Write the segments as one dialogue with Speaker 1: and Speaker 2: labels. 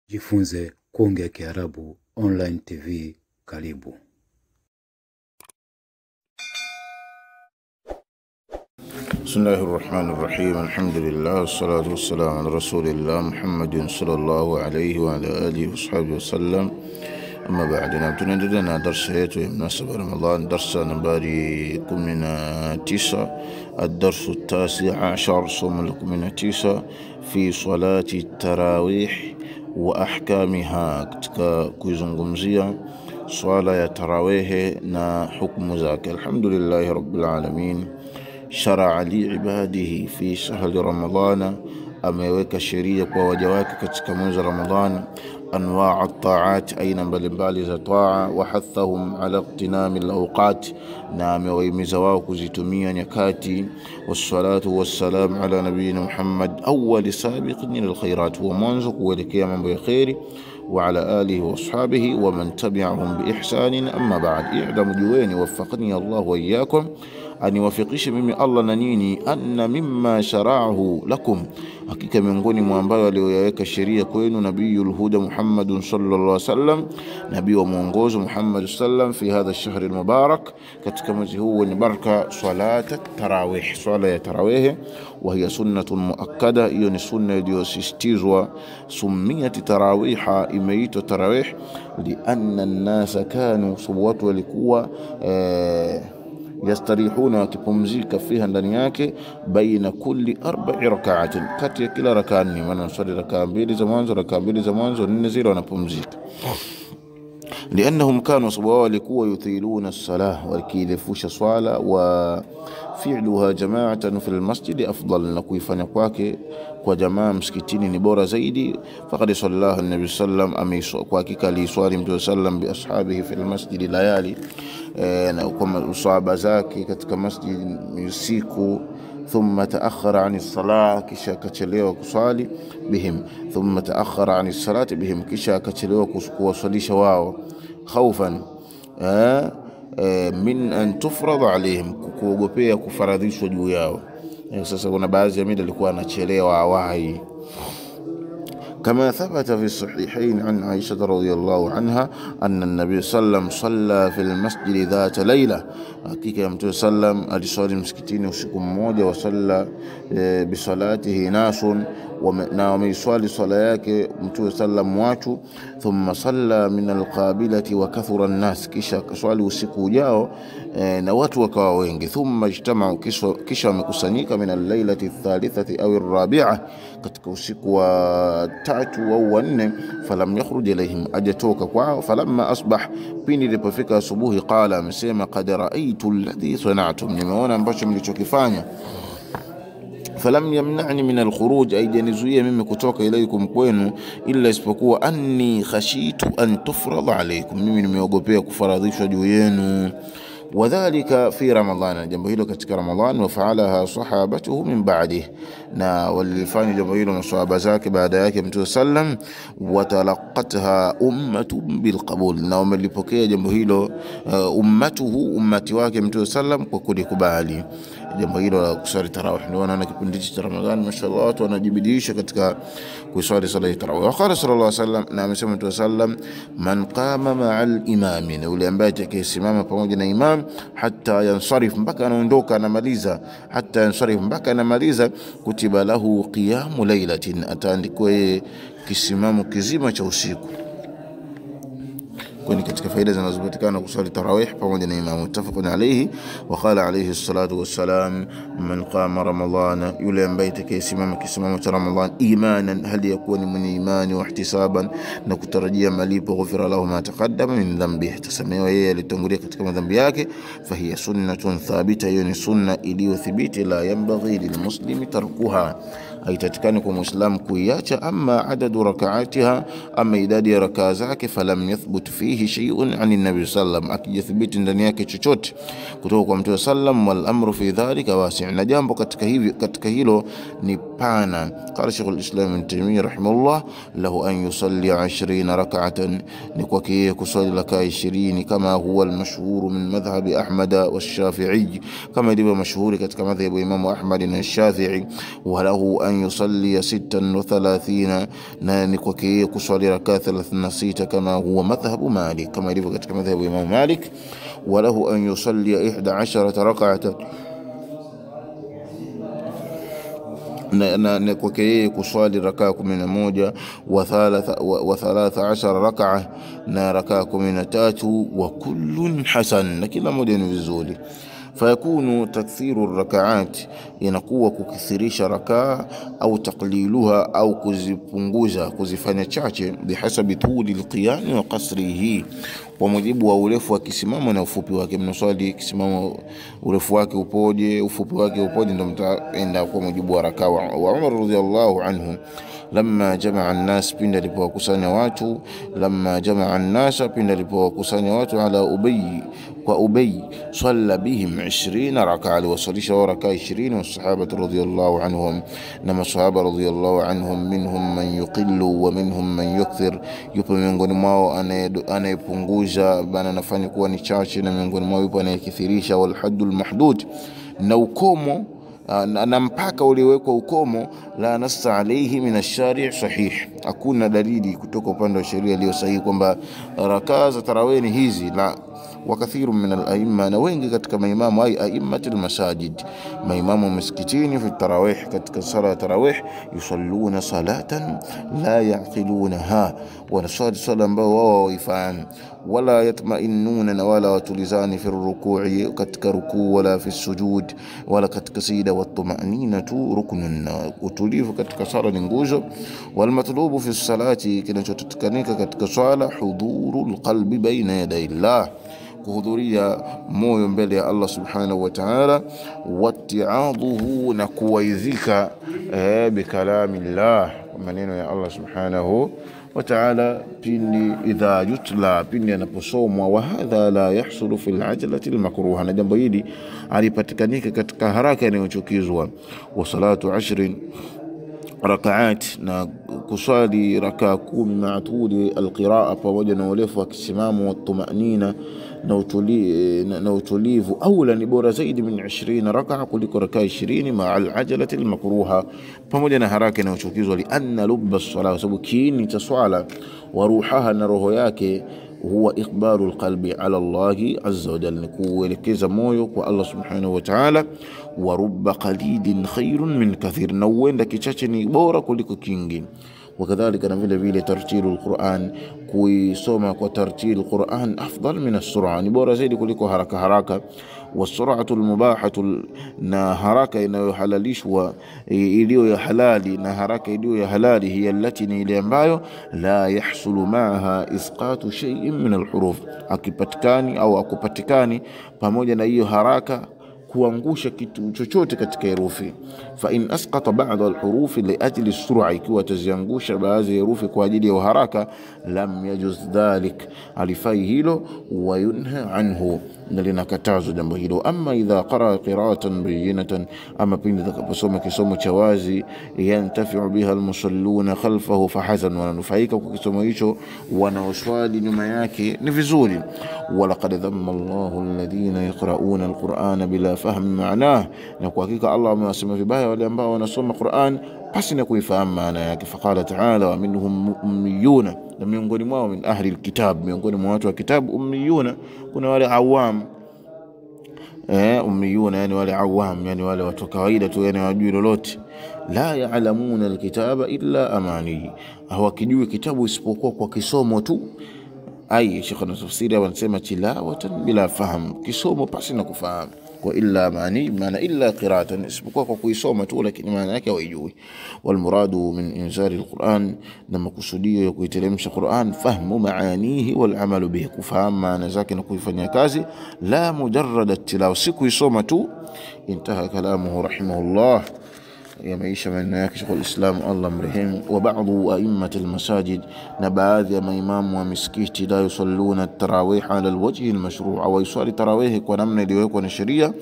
Speaker 1: Jifunze kuongea Kiarabu online TV. Karibu.
Speaker 2: Bismillahirrahmanirrahim. Alhamdulillah wassalatu wassalamu ala rasulillah Muhammadin sallallahu alayhi wa ala alihi washabihi wasallam. Amma ba'da, tunaendelea na darasa yetu ya mnasaba Ramadhan, darasa nambari 19, الدرس التاسع عشر، somo la 19 fi salati tarawih wa ahkamiha, katika kuizungumzia swala ya tarawih na hukumu zake. Alhamdulillahi rabbil alamin, shara'a li'ibadihi fi shahri ramadhana, ameweka sheria kwa waja wake katika mwezi Ramadhani, anwaa at-ta'at, aina mbalimbali za taa, wa hathahum ala iqtinami al-awqat, na amewahimiza wao kuzitumia nyakati. Wassalatu wassalam ala nabiyina Muhammad awwal sabiqin ila al-khairat, wa mwanzo kuelekea mambo ya khairi, wa ala alihi wa ashabihi wa man tabi'ahum bi ihsanin. Amma ba'd, i'lamu, jueni, waffaqani Allah wa iyyakum, aniwafikishe mimi Allah na nyinyi, anna mimma shara'ahu lakum, hakika miongoni mwa ambayo aliyoyaweka sheria kwenu nabiyul huda Muhammadun sallallahu alaihi wasallam, nabii wa mwongozo Muhammad sallam, fi hadha ash-shahr al-mubarak, katika mwezi huu wenye baraka, salata tarawih, swala ya tarawih, wa hiya sunnatun muakkada, hiyo ni sunna iliyosisitizwa. Sumiyat tarawiha, imeitwa tarawih lianna an-nasa kanu, sababu watu walikuwa yastarihuna, wakipumzika, fiha, ndani yake, baina kulli 4 rak'atin, kati ya kila rakaa 4, maana swali rakaa 2 za mwanzo, rakaa 2 za mwanzo, 4 zile wanapumzika. لأنهم كانوا صبوا لكوا يطيلون الصلاة، وكيلفوش صلاة، وفعلها جماعة في المسجد أفضل، نكويفanya kwake kwa jamaa msikitini ni bora zaidi. Faqad sallaha an-nabi sallam, kwa hakika aliswali mtume sallam bi ashabihi fi al-masjid layali, na kwa sahaba zake katika masjid usiku. Thumma ta'akhkhara 'ani as-salah, kisha akachelewa kusali bihim. Thumma ta'akhkhara 'ani as-salati bihim, kisha akachelewa kuwasalisha wao, khaufan min an tufrad 'alayhim, kuogopea kufaradhishwa juu yao. Sasa kuna baadhi ya mida alikuwa anachelewa awahi. كما ثبت في الصحيحين عن عائشة رضي الله عنها أن النبي صلى الله عليه وسلم صلى في المسجد ذات ليلة، حقيقة متى سلم aliswali msikitini usiku mmoja, wasalla bisalatihi nasun, na wameiswali swala yake mtume sallam watu. Thumma salla min alqabilati wa kathura an-nas, kisha kaswali usiku ujao na watu wakawa wengi. Thumma ijtama'u, kisha wamekusanyika, min al-lailati ath-thalithati aw ar-rabi'ah, katika usiku wa 3 au 4. Falam yakhruj ilayhim, ajatoka kwao. Falamma asbah, pindi ilipofika asubuhi, qala, amesema, qad ra'aytu alladhi sana'tum, nimeona ambacho mlichokifanya. Falam yamna'ni min al-khuruj, aijanizuia mimi kutoka ilaykum kwenu, illa isipokuwa anni khashitu an tufrad alaykum, mimi nimeogopea kufaradhishwa juu yenu. Wadhalika fi Ramadhana, jambo hilo katika Ramadhan. Wafa'alaha sahabatuhu min ba'dihi, na walifanya jambo hilo maswahaba zake baada yake mtume sallam. Watalaqatha ummatun bilqabul, na wamelipokea jambo hilo ummatuhu, ummati wake mtume sallam, kwa kulikubali jambo hilo la kusali tarawih. Ndio wanaona kipindi cha Ramadhan, mashallah, watu wanajibidisha katika kusali sala ya tarawih. Waqala sallallahu alayhi wasallam, na amesema mtume sallam, man qama ma'al imami, na yule ambaye atakayesimama pamoja na imam, hatta yansarif, mpaka anaondoka, anamaliza, hatta yansarif, mpaka anamaliza, kutiba lahu qiyamu laylatin, ataandikwa kisimamo kizima cha usiku. kwani katika faida zinazopatikana kusali tarawih pamoja na imamu. Mutafaqun alayhi. Wa qala alayhi salatu wassalam, man qama ramadhana, yule ambaye atakayesimama kisimamo cha Ramadhan, imanan, hali yakuwa ni mwenye imani, wa ihtisaban, na kutarajia malipo, ghufira lahu ma taqaddama min dhanbihi, tasamehewa yeye alitangulia katika madhambi yake. Fahiya sunnatun thabita, hiyo ni sunna iliyothibiti, la yanbaghi lilmuslimi tarkuha, haitatikani kwa muislamu kuiacha. Amma adadu rakaatiha, ama idadi ya rakaa zake, falam yathbut fihi shay'un ani nabi sallam, akijathibiti ndani yake chochote kutoka kwa mtume sallam. Wal amru fi dhalika wasi', na jambo katika hilo ni pana. Qala Shaykhul Islam Ibn Taymiyyah rahimahullah, lahu an yusalli 20 rak'atan, ni kwa kiye kusali rakaa 20, kama huwa al-mashhur min madhhab Ahmad wa Shafi'i, kama ilivyo mashuhuri katika madhhabu Imam Ahmad na Shafi'i. Wa lahu an أن يصلي 36 نكوكي كسولي ركعة 36 كما هو مذهب مالك كما يلي كما مذهب إمام مالك. وله أن يصلي 11 ركعة نكوكي كسولي ركعة 11 و13 ركعة ركعة 13 وكل حسن لكن مودين vizuri. فيكون تكثير الركعات ينقوى ككثيريش ركعة أو تقليلها أو كزيبونغوزا كزيفانيا chache بحسب طول القيام وقصره ومجيب urefu wa kisimamo na ufupi wake. Mnaswali kisimamo urefu wake upoje, ufupi wake upoje, ndio mtaenda kwa mujibu wa rakaa. Wa Umar radhiyallahu anhu lamma jamaa an-nas, pinda alipowakusanya watu, lamma jamaa an-nas, pinda alipowakusanya watu ala Ubay, kwa Ubay, salla bihim 20 rakaa, aliwasalisha rakaa 20. Wasahaba radhiyallahu anhum, na masahaba radhiyallahu anhum, minhum man yuqillu wa minhum man yukthir, yupo miongoni mwao anayepunguza bana nafanya kuwa ni chache, na miongoni mwao yupo anayekithirisha. Wal haddul mahdud, na ukomo na mpaka uliwekwa ukomo, la nassa alayhi min ash-shari' sahih, hakuna dalili kutoka upande wa sheria iliyo sahihi kwamba rakaa za tarawih hizi. La, وكثير من الأئمة, na wengi katika maimamu ay a'immatul masajid, maimamu miskitini fi tarawih, katika sala tarawih, yusalluna salatan la yaqilunaha, wanasali sala ambao wao waifahamu. Wala yatma'innuna, na wala watulizani fi ruku'i, katika rukuu, wala fi sujud, wala katika sijda. Wat-tuma'ninatu ruknun, utulivu katika sala ni nguzo. Wal matlubu fi salati, kinachotakanika katika swala, hudurul qalbi baina yaday Allah, kuhudhuria moyo mbele ya Allah subhanahu wa ta'ala. Watti'adhuhu, na kuwaidhika bikalamillah, maneno ya Allah subhanahu wa ta'ala pindi idha yutla, pindi anaposomwa. Wa hadha la yahsulu fil ajalati almakruha, na jambo hili alipatikanika katika haraka inayochukizwa. Wa salatu 10 rakaat, na kusali rakaa 10 ma'tuli alqiraa, pamoja na urefu wa kisimamo. Wa-tumanina, na utulivu, aula ni bora zaidi min 20 rakaa, kuliko rakaa 20 ma'al ajalati almakruha, pamoja na haraka inayochukizwa. Li anna lubba as-salah, sababu kiini cha swala, wa ruhaha, na roho yake, huwa iqbalu alqalbi ala Allah azza wa jalla, kuelekeza moyo kwa Allah subhanahu wa ta'ala. Wa rubba qalidin khairun min kathir, na uenda kichache ni bora kuliko kingi. Wakadhalika, na vile vile tartilul Qur'an, kuisoma kwa tartil Qur'an, afdal min as-sur'a, ni bora zaidi kuliko haraka haraka. Wasur'atul mubahatu, na haraka inayohalalishwa iliyo ya halali, na haraka iliyo ya halali, hiya allati, ni ile ambayo la yahsulu ma'aha isqatu shay'in min al-huruf, akipatikani au akupatikani pamoja na hiyo haraka kuangusha kitu chochote katika herufi. Fa in asqata ba'd al-huruf li ajli as-sur'a, ikiwa taziangusha baadhi ya herufi kwa ajili ya haraka, lam yajuz dhalik, alifai hilo. Wa yunha anhu, na linakatazwa jambo hilo. Amma idha qara qira'atan bayyinatan, ama pindi atakaposoma kisomo cha wazi, yantafi'u biha al-musalluna khalfahu fahazan, wananufaika kwa kisomo hicho wanaoswali nyuma yake, ni vizuri. Walaqad dhamma Allahu alladhina yaqra'una al-Qur'ana bila fahmi ma'nah, na kwa hakika Allah amewasema vibaya wale ambao wanasoma Qur'an pasi na kuifahamu maana yake. Faqala ta'ala, wa minhum ummiyuna, na miongoni mwao, min ahli alkitab, miongoni mwa watu wa kitabu. Ummiyuna, kuna wale awam, ummiyuna yani wale awam, yani wale watu kawaida tu, yani hawajui lolote. La ya'lamuna alkitaba illa amani, hawakijui kitabu isipokuwa kwa kisomo tu. Ai Sheikh anatafsiri wanasema tilawatan bila fahamu, kisomo pasi na kufahamu. Kwa illa maana, maana illa qira'atan, isipokuwa kwa kuisoma tu, lakini maana yake hawajui. Wal muradu min inzari alquran, na makusudio ya kuiteremsha Qur'an, fahmu maanihi wal amalu bihi, kufahamu maana zake na kuifanyia kazi. La mujarrad at-tilawa, si kuisoma tu. Intaha kalamuhu rahimahullah, yameisha maneno yake Sheikh al-Islam Allah mrehemu. Wa ba'dhu a'immat al-masajid, na baadhi ya maimamu wa misikiti, la yusalluna at-tarawih ala al-wajhi al-mashru', wa yusali tarawih kwa namna iliyowekwa na sheria.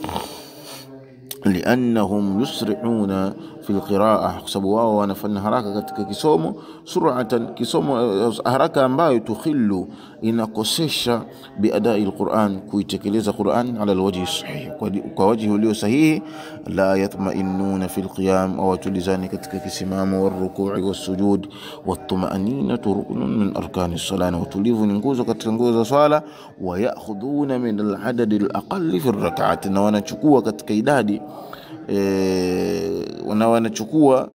Speaker 2: liannahum yusri'una fi alqira'a, kwa sababu wao wanafanya haraka katika kisomo, sur'atan, kisomo haraka ambayo tukhillu, inakosesha biadai alquran, kuitekeleza Quran ala alwajhi sahih, kwa wajhi ulio sahihi. La yatma'innuna fi alqiyam, au tulizani katika kisimamo, warruku'i wassujud, wattuma'aninatu ruknun min arkani as-salah, na utulivu ni nguzo katika nguzo za swala. Wa ya'khudhuna min al-adad al-aqall fi ar-rak'at, na wanachukua katika idadi wanachukua